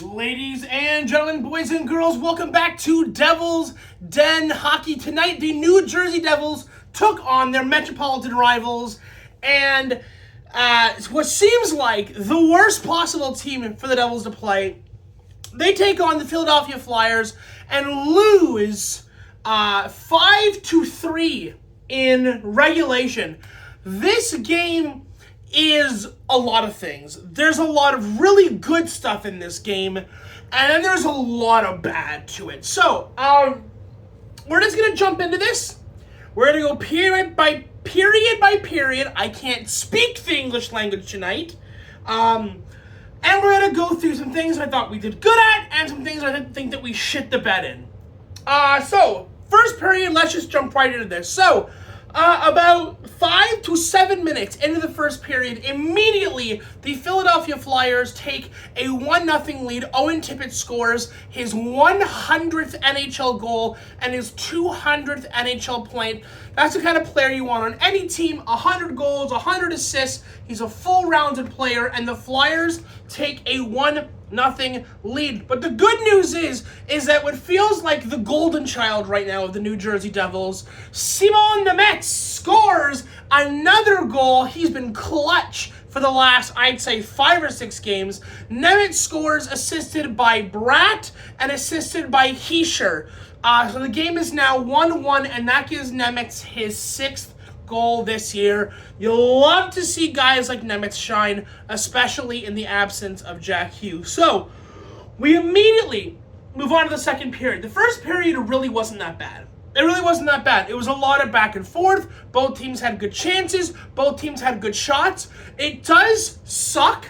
Ladies and gentlemen, boys and girls, welcome back to Devil's Den Hockey. Tonight, the New Jersey Devils took on their metropolitan rivals, and what seems like the worst possible team for the Devils to play. They take on the Philadelphia Flyers and lose 5-3 in regulation. This game is a lot of things. There's a lot of really good stuff in this game, and then there's a lot of bad to it. So, we're just going to jump into this. We're going to go period by period. I can't speak the English language tonight. And we're going to go through some things I thought we did good at, and some things I think that we shit the bed in. So, first period, let's just jump right into this. So, about 5 to 7 minutes into the first period, immediately the Philadelphia Flyers take a 1-0 lead. Owen Tippett scores his 100th NHL goal and his 200th NHL point. That's the kind of player you want on any team. 100 goals, 100 assists. He's a full-rounded player, and the Flyers take a 1-0 lead. But the good news is that what feels like the golden child right now of the New Jersey Devils, Simon Nemec scores another goal. He's been clutch for the last, I'd say, 5 or 6 games. Nemec scores assisted by Bratt and assisted by Hischier. So the game is now 1-1, and that gives Nemec his 6th goal this year. You'll love to see guys like Nemec shine, especially in the absence of Jack Hughes. So, we immediately move on to the second period. The first period really wasn't that bad. It really wasn't that bad. It was a lot of back and forth. Both teams had good chances. Both teams had good shots. It does suck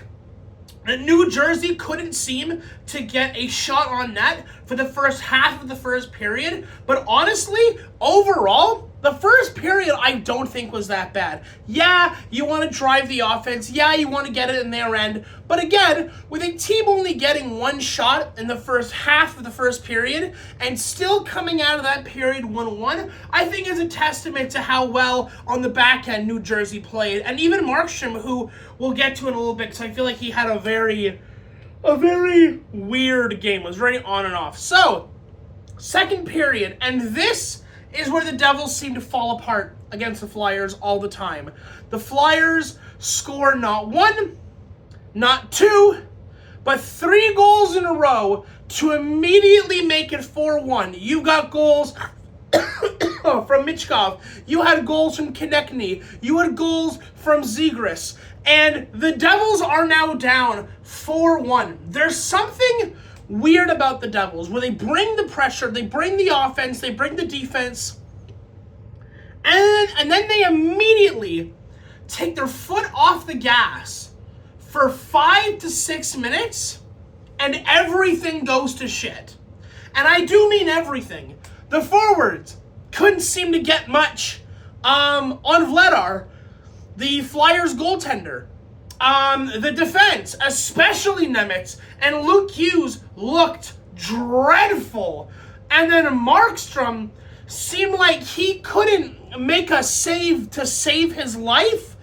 that New Jersey couldn't seem to get a shot on net for the first half of the first period. But honestly, overall, the first period I don't think was that bad. Yeah, you want to drive the offense. Yeah, you want to get it in their end. But again, with a team only getting one shot in the first half of the first period and still coming out of that period 1-1, I think is a testament to how well on the back end New Jersey played. And even Markstrom, who we'll get to in a little bit, because I feel like he had a very weird game. It was very on and off. So, second period, and this is where the Devils seem to fall apart against the Flyers all the time. The Flyers score not 1, not 2, but 3 goals in a row to immediately make it 4-1. You got goals from Michkov. You had goals from Konechny. You had goals from Zegras. And the Devils are now down 4-1. There's something weird about the Devils, where they bring the pressure, they bring the offense, they bring the defense, and then they immediately take their foot off the gas for 5 to 6 minutes, and everything goes to shit. And I do mean everything. The forwards couldn't seem to get much on Vladar, the Flyers goaltender. The defense, especially Nemec and Luke Hughes, looked dreadful. And then Markstrom seemed like he couldn't make a save to save his life.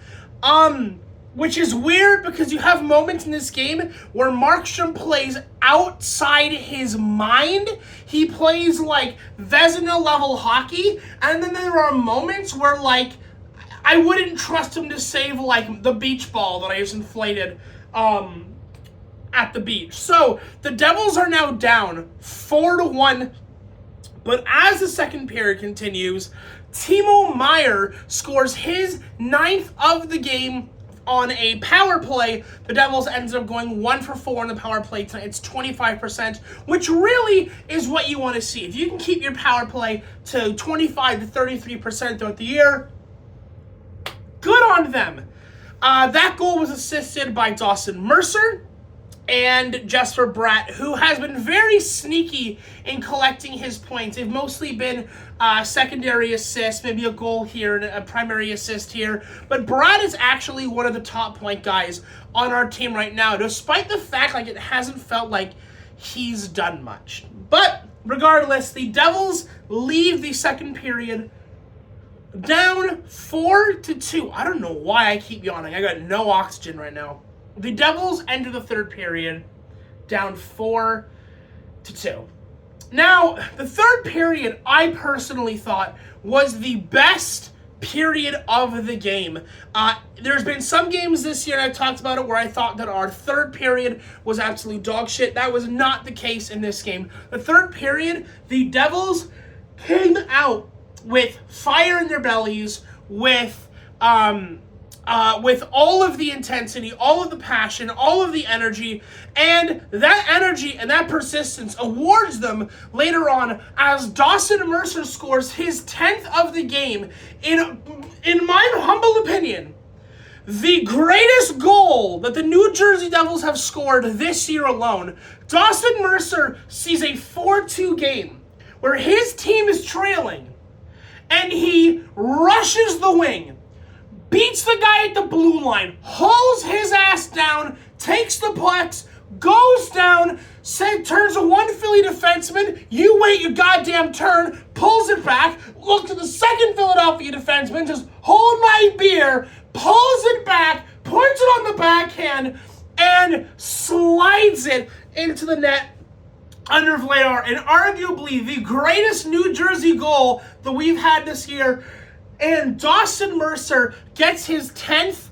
Which is weird because you have moments in this game where Markstrom plays outside his mind. He plays like Vezina level hockey. And then there are moments where like I wouldn't trust him to save, like, the beach ball that I just inflated at the beach. So, the Devils are now down 4-1. But as the second period continues, Meier scores his 9th of the game on a power play. The Devils ended up going 1 for 4 on the power play tonight. It's 25%, which really is what you want to see. If you can keep your power play to 25 to 33% throughout the year, good on them. That goal was assisted by Dawson Mercer and Jesper Bratt, who has been very sneaky in collecting his points. They've mostly been secondary assists, maybe a goal here and a primary assist here. But Bratt is actually one of the top point guys on our team right now, despite the fact like it hasn't felt like he's done much. But regardless, the Devils leave the second period down 4-2. I don't know why I keep yawning. I got no oxygen right now. The Devils enter the third period down 4-2. Now, the third period, I personally thought was the best period of the game. There's been some games this year, and I've talked about it, where I thought that our third period was absolute dog shit. That was not the case in this game. The third period, the Devils came out with fire in their bellies, with all of the intensity, all of the passion, all of the energy, and that energy and that persistence awards them later on as Dawson Mercer scores his 10th of the game. In my humble opinion, the greatest goal that the New Jersey Devils have scored this year alone. Dawson Mercer sees a 4-2 game where his team is trailing, and he rushes the wing, beats the guy at the blue line, hauls his ass down, takes the pucks, goes down, turns to one Philly defenseman, you wait your goddamn turn, pulls it back, looks at the second Philadelphia defenseman, just hold my beer, pulls it back, puts it on the backhand, and slides it into the net under Vladar, and arguably the greatest New Jersey goal that we've had this year. And Dawson Mercer gets his 10th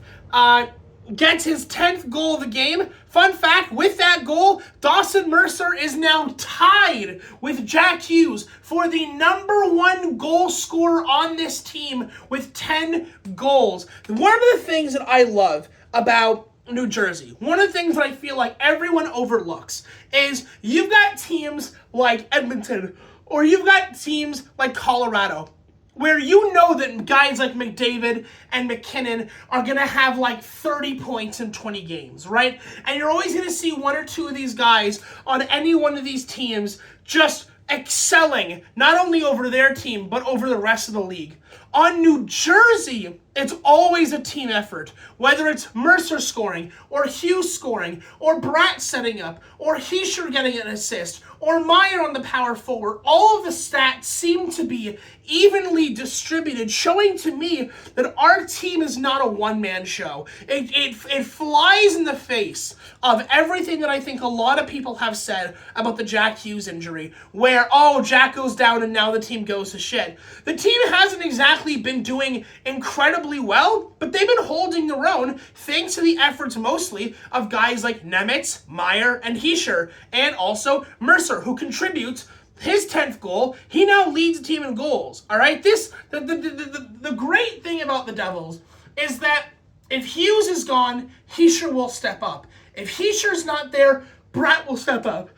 goal of the game. Fun fact, with that goal, Dawson Mercer is now tied with Jack Hughes for the #1 goal scorer on this team with 10 goals. One of the things that I love about New Jersey, one of the things that I feel like everyone overlooks, is you've got teams like Edmonton, or you've got teams like Colorado, where you know that guys like McDavid and McKinnon are going to have like 30 points in 20 games, right? And you're always going to see one or two of these guys on any one of these teams just excelling, not only over their team, but over the rest of the league. On New Jersey, it's always a team effort, whether it's Mercer scoring, or Hughes scoring, or Bratt setting up, or Hischier getting an assist, or Meier on the power forward. All of the stats seem to be evenly distributed, showing to me that our team is not a one-man show. It flies in the face of everything that I think a lot of people have said about the Jack Hughes injury, where, oh, Jack goes down and now the team goes to shit. The team hasn't exactly been doing incredibly well, but they've been holding their own thanks to the efforts mostly of guys like Nemitz, Meier, and Hischier, and also Mercer, who contributes his 10th goal. He now leads the team in goals. All right, the great thing about the Devils is that if Hughes is gone, Hischier will step up. If Hischier's not there, Bratt will step up.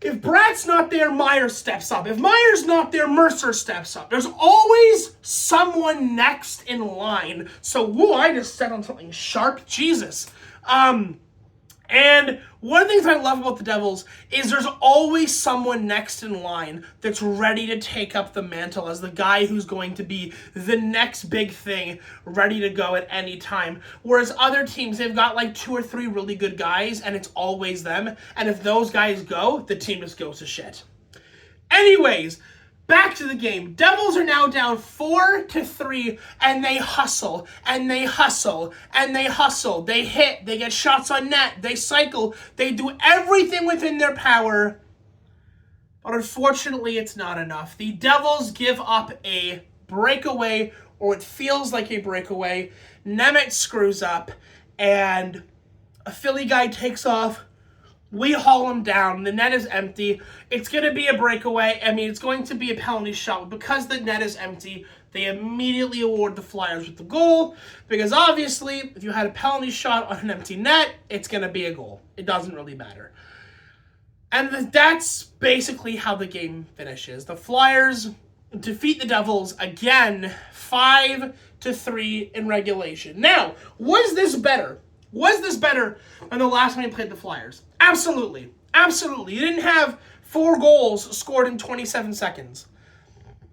If Bratt's not there, Meier steps up. If Meier's not there, Mercer steps up. There's always someone next in line. So, I just said on something sharp. Jesus. And one of the things I love about the Devils is there's always someone next in line that's ready to take up the mantle as the guy who's going to be the next big thing, ready to go at any time. Whereas other teams, they've got like 2 or 3 really good guys, and it's always them. And if those guys go, the team just goes to shit. Anyways, back to the game. Devils are now down 4-3, and they hustle, and they hustle, and they hustle. They hit, they get shots on net, they cycle, they do everything within their power. But unfortunately, it's not enough. The Devils give up a breakaway, or it feels like a breakaway. Nemitz screws up, and a Philly guy takes off. We haul him down. The net is empty. It's going to be a breakaway. I mean, it's going to be a penalty shot. Because the net is empty, they immediately award the Flyers with the goal. Because obviously, if you had a penalty shot on an empty net, it's going to be a goal. It doesn't really matter. And that's basically how the game finishes. The Flyers defeat the Devils again, 5-3 in regulation. Now, was this better? Was this better than the last time you played the Flyers? Absolutely. Absolutely. You didn't have 4 goals scored in 27 seconds.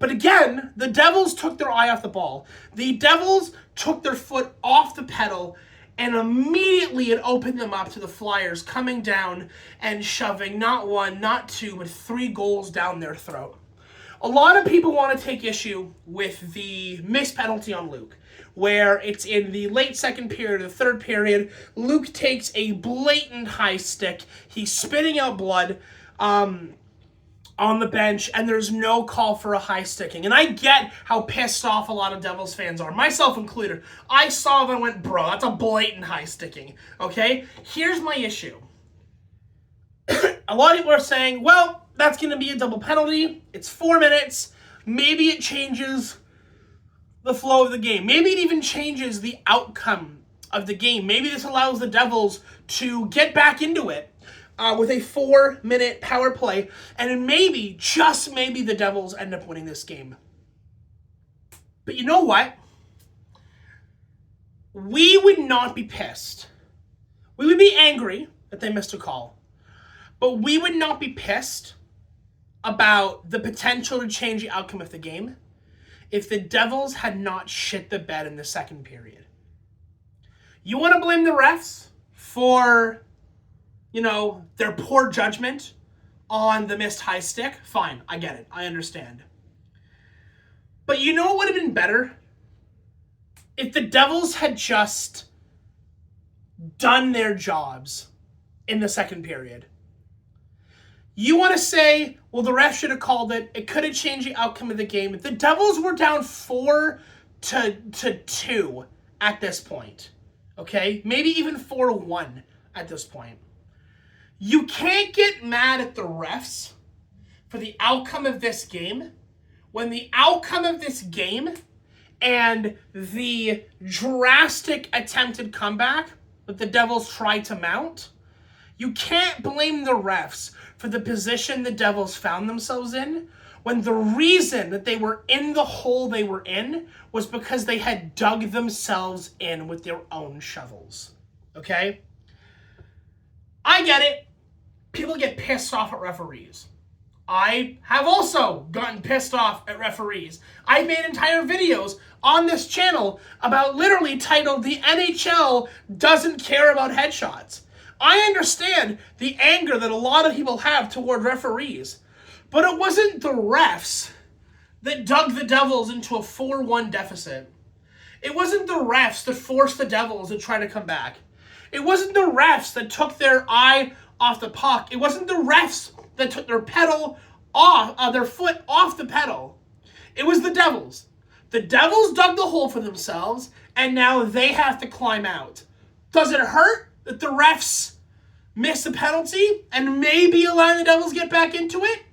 But again, the Devils took their eye off the ball. The Devils took their foot off the pedal, and immediately it opened them up to the Flyers coming down and shoving not 1, not 2, but 3 goals down their throat. A lot of people want to take issue with the missed penalty on Luke. where it's in the late second period or the third period. Luke takes a blatant high stick. He's spitting out blood on the bench, and there's no call for a high sticking. And I get how pissed off a lot of Devils fans are, myself included. I saw them and went, bro, that's a blatant high sticking, okay? Here's my issue. A lot of people are saying, well, that's going to be a double penalty. It's 4 minutes. Maybe it changes the flow of the game. Maybe it even changes the outcome of the game. Maybe this allows the Devils to get back into it with a 4-minute power play, and maybe, just maybe, the Devils end up winning this game. But you know what? We would not be pissed. We would be angry that they missed a call. But we would not be pissed about the potential to change the outcome of the game if the Devils had not shit the bed in the second period. You want to blame the refs for, their poor judgment on the missed high stick? Fine, I get it. I understand. But you know what would have been better? If the Devils had just done their jobs in the second period. You want to say, well, the ref should have called it. It could have changed the outcome of the game. The Devils were down 4-2 at this point. Okay? Maybe even 4-1 at this point. You can't get mad at the refs for the outcome of this game when the outcome of this game and the drastic attempted comeback that the Devils tried to mount, you can't blame the refs for the position the Devils found themselves in when the reason that they were in the hole they were in was because they had dug themselves in with their own shovels. Okay? I get it. People get pissed off at referees. I have also gotten pissed off at referees. I've made entire videos on this channel about literally titled "The NHL Doesn't Care About Headshots." I understand the anger that a lot of people have toward referees, but it wasn't the refs that dug the Devils into a 4-1 deficit. It wasn't the refs that forced the Devils to try to come back. It wasn't the refs that took their eye off the puck. It wasn't the refs that took their pedal off, their foot off the pedal. It was the Devils. The Devils dug the hole for themselves, and now they have to climb out. Does it hurt that the refs miss a penalty and maybe allowing the Devils get back into it?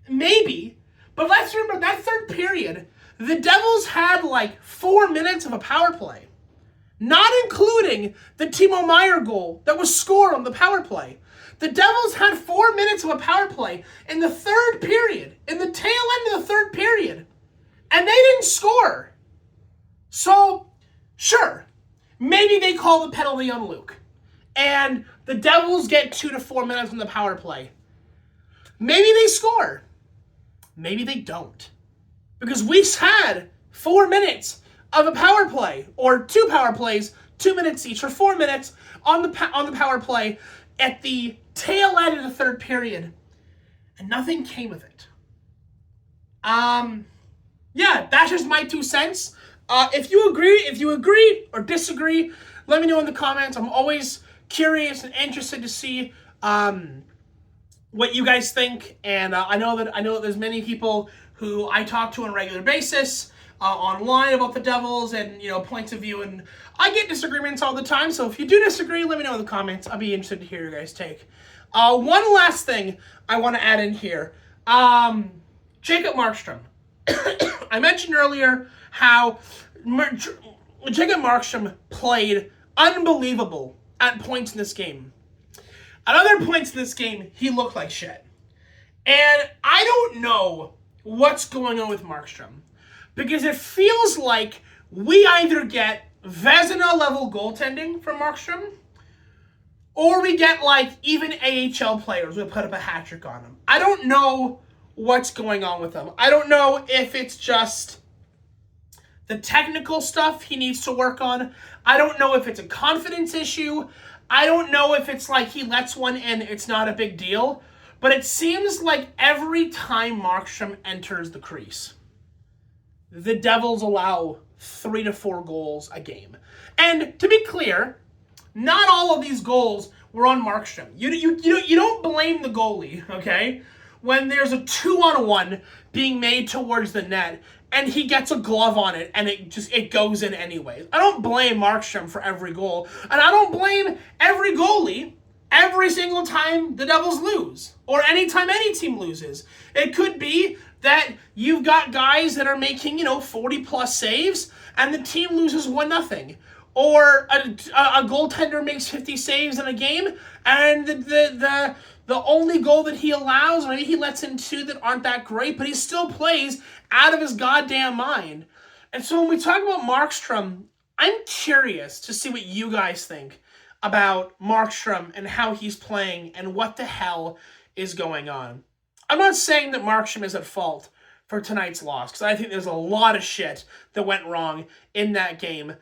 Maybe. But let's remember that third period, the Devils had like 4 minutes of a power play. Not including the Timo Meier goal that was scored on the power play. The Devils had 4 minutes of a power play in the third period, in the tail end of the third period, and they didn't score. So, sure, maybe they call the penalty on Luke, and the Devils get 2 to 4 minutes on the power play. Maybe they score. Maybe they don't. Because we had 4 minutes of a power play, or 2 power plays, 2 minutes each, or 4 minutes on the power play at the tail end of the third period, and nothing came of it. Yeah, that's just my 2 cents. If you agree or disagree, let me know in the comments. I'm always curious and interested to see what you guys think. And I know that there's many people who I talk to on a regular basis online about the Devils and points of view, and I get disagreements all the time. So if you do disagree, let me know in the comments. I'll be interested to hear your guys' take. One last thing I want to add in here. Jacob Markstrom. I mentioned earlier how Jacob Markstrom played unbelievable at points in this game. At other points in this game, he looked like shit. And I don't know what's going on with Markstrom, because it feels like we either get Vezina-level goaltending from Markstrom, or we get even AHL players would put up a hat trick on him. I don't know what's going on with him. I don't know if it's just the technical stuff he needs to work on. I don't know if it's a confidence issue. I don't know if it's he lets one in, it's not a big deal. But it seems like every time Markstrom enters the crease, the Devils allow 3 to 4 goals a game. And to be clear, not all of these goals were on Markstrom. You don't blame the goalie, okay? When there's a 2-on-1 being made towards the net and he gets a glove on it and it goes in anyways. I don't blame Markstrom for every goal. And I don't blame every goalie every single time the Devils lose or anytime any team loses. It could be that you've got guys that are making, 40-plus saves and the team loses 1-0. Or a goaltender makes 50 saves in a game, and the only goal that he allows, maybe he lets in 2 that aren't that great, but he still plays out of his goddamn mind. And so when we talk about Markstrom, I'm curious to see what you guys think about Markstrom and how he's playing and what the hell is going on. I'm not saying that Markstrom is at fault for tonight's loss, because I think there's a lot of shit that went wrong in that game.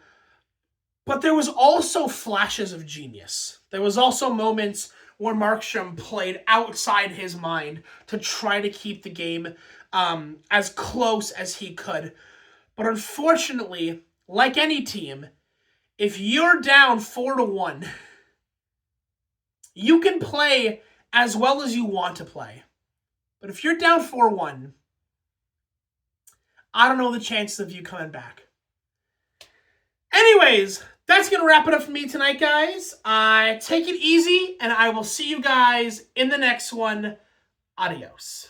But there was also flashes of genius. There was also moments where Markstrom played outside his mind to try to keep the game as close as he could. But unfortunately, like any team, if you're down 4-1, you can play as well as you want to play. But if you're down 4-1, I don't know the chances of you coming back. Anyways, that's going to wrap it up for me tonight, guys. Take it easy, and I will see you guys in the next one. Adios.